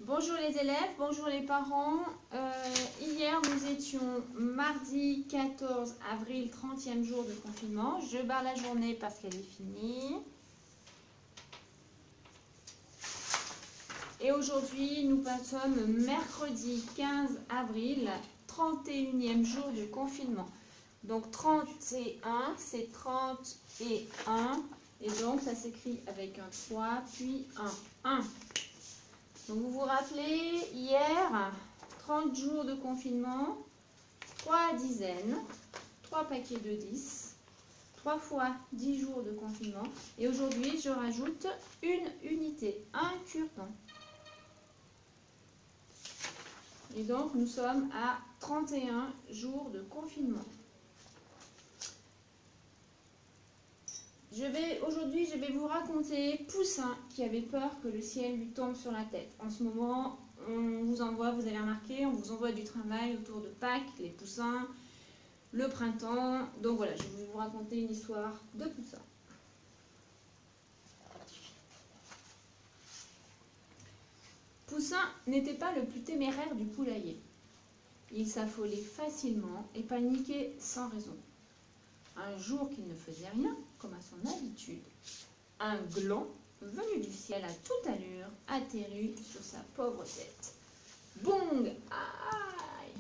Bonjour les élèves, bonjour les parents. Hier nous étions mardi 14 avril, 30e jour de confinement. Je barre la journée parce qu'elle est finie. Et aujourd'hui nous sommes mercredi 15 avril, 31e jour de confinement. Donc 31, c'est 30 et 1. Et donc ça s'écrit avec un 3 puis un 1. Donc vous vous rappelez, hier, 30 jours de confinement, 3 dizaines, 3 paquets de 10, 3 fois 10 jours de confinement. Et aujourd'hui, je rajoute une unité, un cure-dent. Et donc, nous sommes à 31 jours de confinement. Aujourd'hui, je vais vous raconter Poussin qui avait peur que le ciel lui tombe sur la tête. En ce moment, vous avez remarqué, on vous envoie du travail autour de Pâques, les poussins, le printemps. Donc voilà, je vais vous raconter une histoire de Poussin. Poussin n'était pas le plus téméraire du poulailler. Il s'affolait facilement et paniquait sans raison. Un jour qu'il ne faisait rien, comme à son habitude, un gland, venu du ciel à toute allure, atterrit sur sa pauvre tête. Bong! Aïe!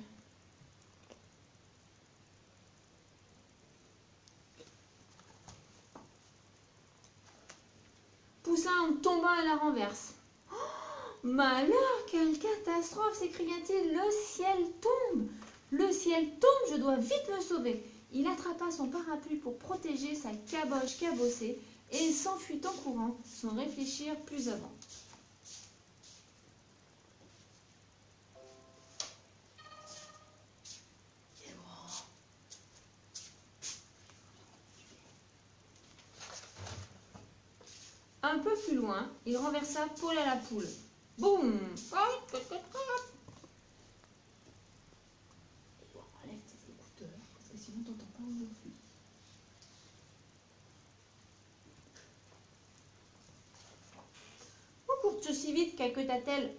Poussin tomba à la renverse. Oh, malheur, quelle catastrophe! S'écria-t-il. Le ciel tombe! Le ciel tombe, je dois vite me sauver. Il attrapa son parapluie pour protéger sa caboche cabossée et s'enfuit en courant sans réfléchir plus avant. Un peu plus loin, il renversa Paul à la poule. Boum! Enlève tes écouteurs, parce que sinon t'entends pas aujourd'hui. Où cours-tu si vite, calqueta-t-elle?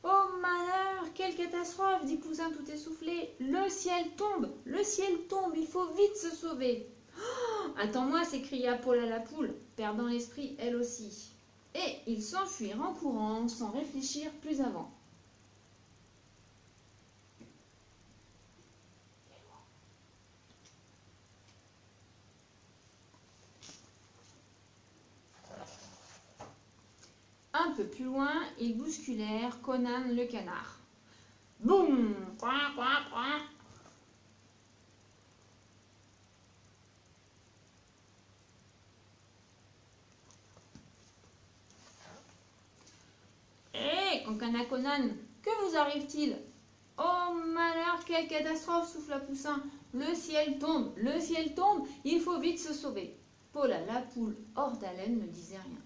Oh malheur, quelle catastrophe, dit Poussin tout essoufflé. Le ciel tombe, il faut vite se sauver. Oh, attends-moi, s'écria Paul à la poule, perdant l'esprit elle aussi. Et ils s'enfuirent en courant sans réfléchir plus avant. Un peu plus loin, ils bousculèrent Conan le canard. Boum! Coin, coin, coin. Hé, concana Conan, que vous arrive-t-il? Oh malheur, quelle catastrophe, souffla Poussin. Le ciel tombe, il faut vite se sauver. Paul à la poule, hors d'haleine, ne disait rien.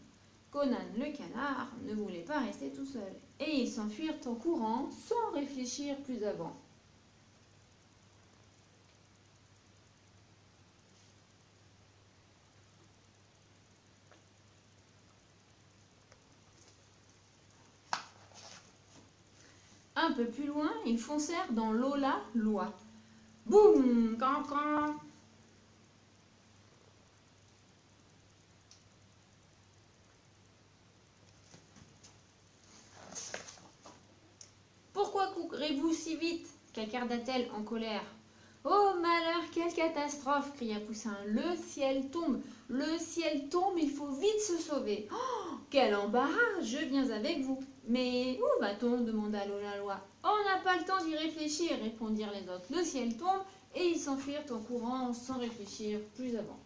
Conan le canard ne voulait pas rester tout seul, et ils s'enfuirent en courant sans réfléchir plus avant. Un peu plus loin, ils foncèrent dans l'Ola-Loi. Boum! Can-can! Pourquoi courez-vous si vite? Cacarda-t-elle en colère. Oh malheur, quelle catastrophe! Cria Poussin. Le ciel tombe, il faut vite se sauver. Oh, quel embarras! Je viens avec vous. Mais où va-t-on? Demanda Lola-Loi. On n'a pas le temps d'y réfléchir, répondirent les autres. Le ciel tombe et ils s'enfuirent en courant sans réfléchir plus avant.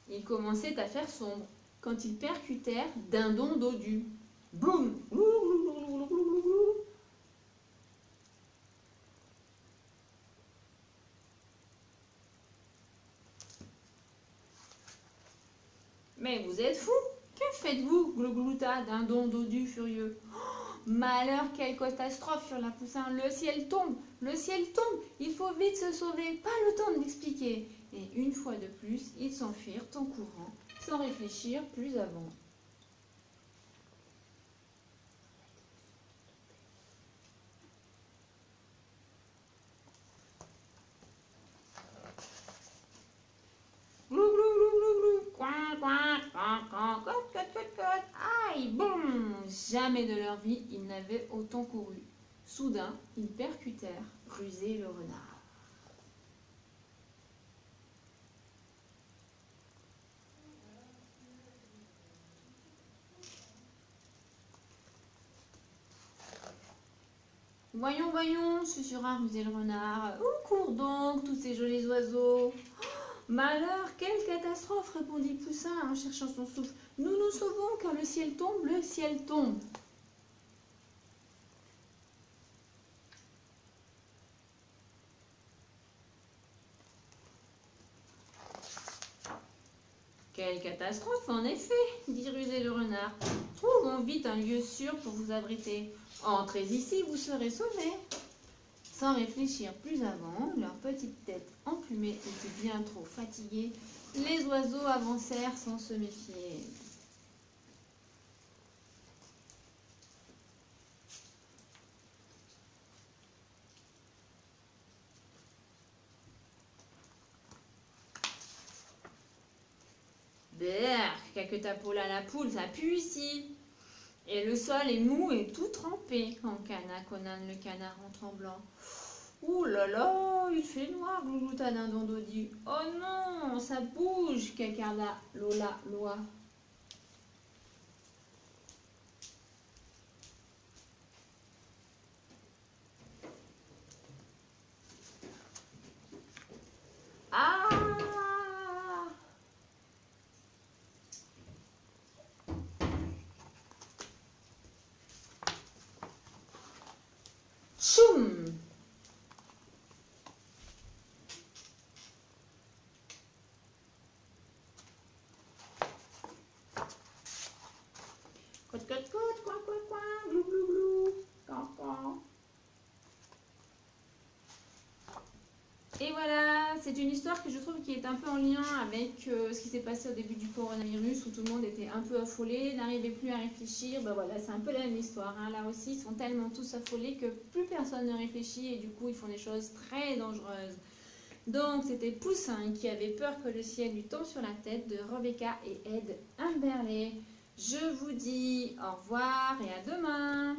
Il commençait à faire sombre quand ils percutèrent Dindon dodu. Boum! Mais vous êtes fous! Que faites-vous? Glouglouta Dindon dodu furieux. Oh, Malheur, quelle catastrophe sur la Poussin. Le ciel tombe, il faut vite se sauver, pas le temps de l'expliquer. Et une fois de plus, ils s'enfuirent en courant, sans réfléchir plus avant. Glou, glou, glou, glou, glou. Coin, coin, coin, coin, cote, cote, cote, cote. Aïe, boum. Jamais de leur vie, ils n'avaient autant couru. Soudain, ils percutèrent Rusé le renard. Voyons, voyons, susurra Rusé le renard. Où courent donc tous ces jolis oiseaux? Malheur, quelle catastrophe, répondit Poussin en cherchant son souffle. Nous nous sauvons car le ciel tombe, le ciel tombe. Quelle catastrophe, en effet, dit Rusé le renard. Trouvons vite un lieu sûr pour vous abriter. Entrez ici, vous serez sauvés. Sans réfléchir plus avant, leurs petites têtes emplumées étaient bien trop fatiguées. Les oiseaux avancèrent sans se méfier. Berk, caqueta Paula la poule, ça pue ici. Et le sol est mou et tout trempé, encana Conan le canard en tremblant. Ouh là là, il fait noir, gloulouta Dindon Dodu. Oh non, ça bouge, cacarda Lola Loa. Ah! Choum! Cote, cote, cote, coin, coin, coin, glou, glou, glou, can, can. Et voilà, c'est une histoire que je trouve qui est un peu en lien avec ce qui s'est passé au début du coronavirus où tout le monde était un peu affolé, n'arrivait plus à réfléchir. Ben voilà, c'est un peu la même histoire. Hein. Là aussi, ils sont tellement tous affolés que plus personne ne réfléchit et du coup, ils font des choses très dangereuses. Donc, c'était Poussin qui avait peur que le ciel lui tombe sur la tête de Rebecca et Ed Humberley. Je vous dis au revoir et à demain.